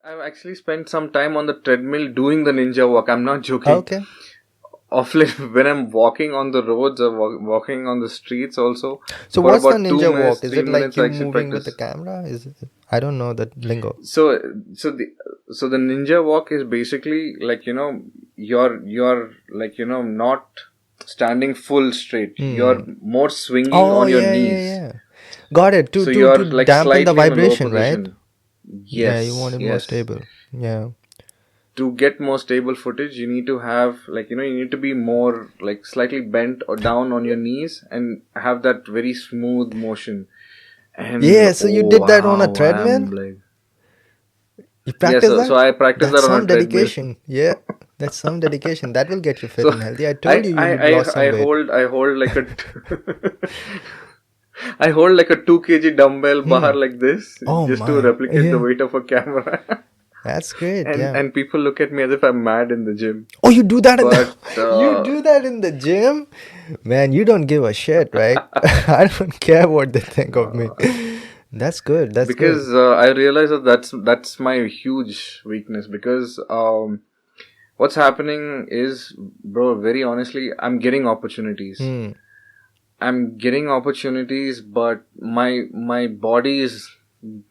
I've actually spent some time on the treadmill doing the ninja walk. I'm not joking. Okay. Of late, when I'm walking on the roads or walking on the streets, also So for what's the about two ninja minutes, walk? Is three it like minutes, I you actually moving with the practice. camera? Is it? I don't know the lingo. So, so the so the ninja walk is basically like you're like not standing full straight. You're Hmm. more swinging Oh on your yeah, yeah, knees. yeah. Got it. To So to you're to like dampen the slightly in a lower vibration, right? position. Yeah, you want Yes, it more yes. stable. Yeah. To get more stable footage, you need to have you need to be more like slightly bent or down on your knees and have that very smooth motion. And Yeah. So you oh did that on a wow, treadmill? I'm like You yeah. practice So that? I practice That's that on a some treadmill. dedication. Yeah. That's some dedication. That will get you fit So and healthy. I told you you lost some I weight. hold like a I hold like a 2 kg dumbbell bar Hmm. like this Oh just to my. replicate the Yeah. weight of a camera. That's great. and Yeah. and people look at me as if I'm mad in the gym. Oh, you do that in the But you do that in the gym? Man, you don't give a shit, right? I don't care what they think of me. uh, That's good. That's good. because I realize that that's my huge weakness. Because what's happening is, bro, very honestly, Hmm. I'm getting opportunities, but my body is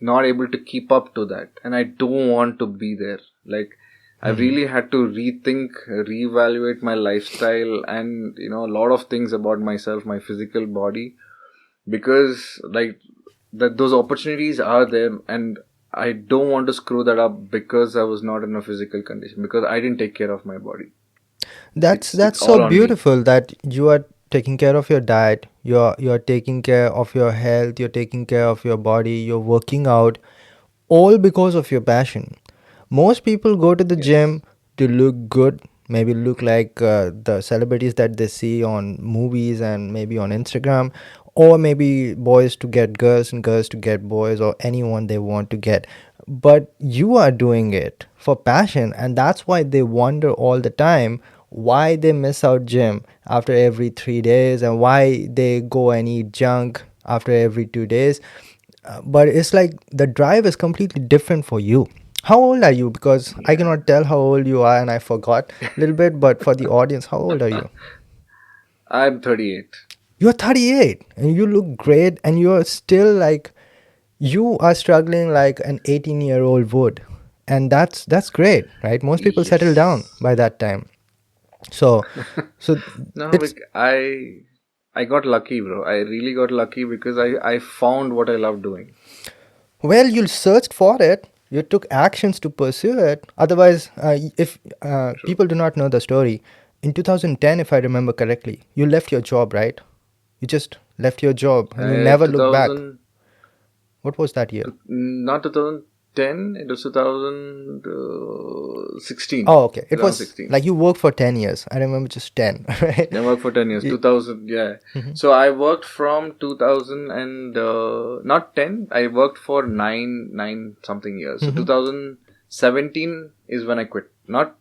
not able to keep up to that, and I don't want to be there. Like, I Hmm. really had to rethink, reevaluate my lifestyle, and a lot of things about myself, my physical body, because like that those opportunities are there, and I don't want to screw that up because I was not in a physical condition, because I didn't take care of my body. It's That's so all on me. beautiful that you are taking care of your diet, you're taking care of your health, you're taking care of your body, you're working out, all because of your passion. Most people go to the Yes. gym to look good, maybe look like the celebrities that they see on movies and maybe on Instagram, or maybe boys to get girls and girls to get boys, or anyone they want to get. But you are doing it for passion, and that's why they wonder all the time why they miss out gym after every 3 days and why they go and eat junk after every 2 days. But it's like the drive is completely different for you. How old are you? Because I Yeah. cannot tell how old you are and I forgot a little bit, but for the audience, how old are you? I'm 38. You're 38 and you look great, and you're still like, you are struggling like an 18-year-old would. And that's great, right? Most people settle down Yes. by that time. So so No, it's, I got lucky, bro. I really got lucky because I found what I love doing. well, you searched for it. You took actions to pursue it. Otherwise, if True. people do not know the story, in 2010, if I remember correctly, you left your job, right? You just left your job and you never looked back. 2000, What was that year? not 2010, it was 2016. Oh, okay. It was 2016. like you worked for 10 years. I remember just 10, right? I worked for 10 years. You- 2000, yeah. Mhm. So I worked from 2000 and not 10. I worked for 9 something years. So Mhm. 2017 is when I quit. Not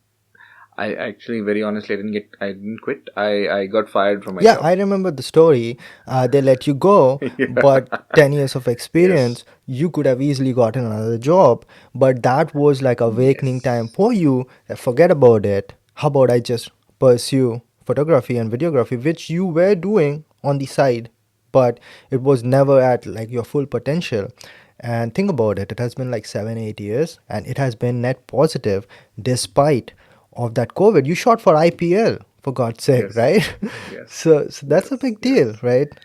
I actually, very honestly, I didn't quit. I got fired from my Yeah, job. I remember the story. They let you go, Yeah. but 10 years of Yes. experience, you could have easily gotten another job. But that was like awakening time Yes. for you. Forget about it. How about I just pursue photography and videography, which you were doing on the side, but it was never at like your full potential. And think about it, it has been like 7 8 years and it has been net positive despite of that COVID. You shot for IPL, for God's sake, Yes. right? Yes. So that's a Yes. big deal, Yes. right?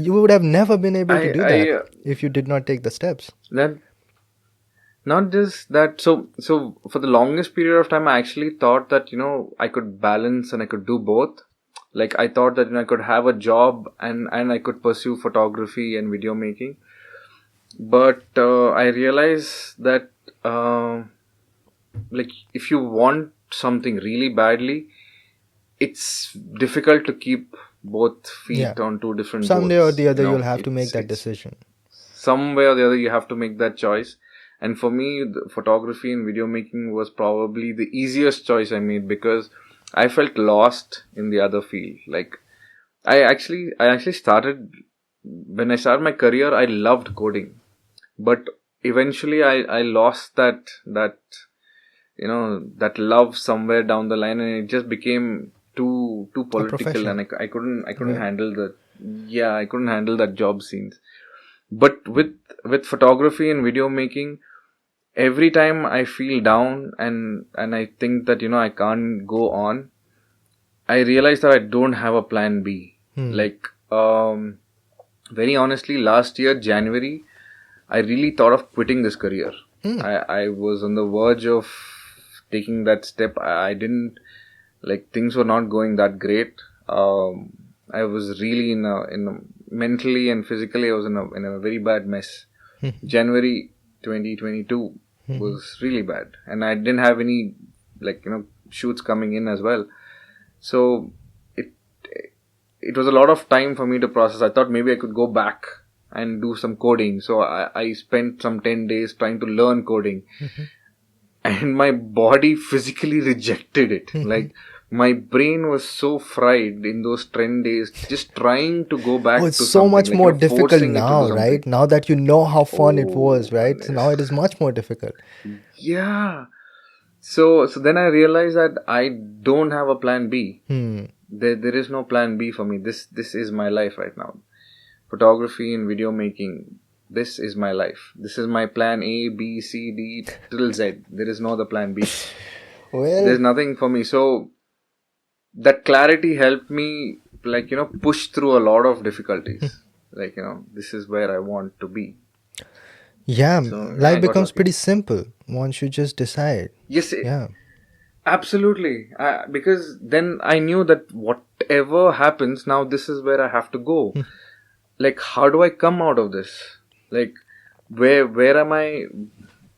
You would have never been able to do I that if you did not take the steps. that not just that. So for the longest period of time, I actually thought that I could balance and I could do both. Like, I thought that I could have a job and I could pursue photography and video making. But I realized that like, if you want something really badly, it's difficult to keep both Yeah. feet on two different Someday or boats. the other, you'll have to make that It's decision. some way or the other you have to make that choice. And for me, the photography and video making was probably the easiest choice I made, because I felt lost in the other field. Like, I actually started when I started my career, I loved coding, but eventually I lost that that love somewhere down the line, and it just became too A political, and profession. I couldn't Right. handle the yeah, I couldn't handle that job scenes. But with photography and video making, every time I feel down and I think that I can't go on, I realize that I don't have a plan B. Hmm. Like, very honestly, last year January, I really thought of quitting this career. Hmm. I was on the verge of taking that step. I didn't, like, things were not going that great. I was really mentally and physically, I was in a very bad mess. January 2022 was really bad, and I didn't have any, like, shoots coming in as well. So it it was a lot of time for me to process. I thought maybe I could go back and do some coding. So I spent some 10 days trying to learn coding, and my body physically rejected it. Like, my brain was so fried in those 10 days, just trying to go Oh, back it's to so something, much like, more difficult forcing it to do now, something. right? Now that you know how fun it was, Oh, right? So now it is much more difficult. yeah. So then I realized that I don't have a plan B. Hmm. There is no plan B for me. This is my life right now. Photography and video making. This is my life. This is my plan A, B, C, D till Z. There is no other plan B. Well, There's nothing for me. So that clarity helped me, like, push through a lot of difficulties. Like, this is where I want to be. yeah, So yeah, life I got becomes lucky. pretty simple once you just decide. Yes, Yeah. absolutely. Because then I knew that whatever happens now, this is where I have to go. Like, how do I come out of this? Like, where am I?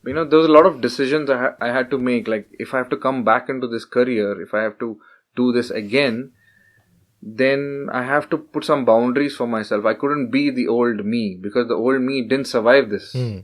There was a lot of decisions I had to make. Like, if I have to come back into this career, if I have to do this again, then I have to put some boundaries for myself. I couldn't be the old me, because the old me didn't survive this. Hmm.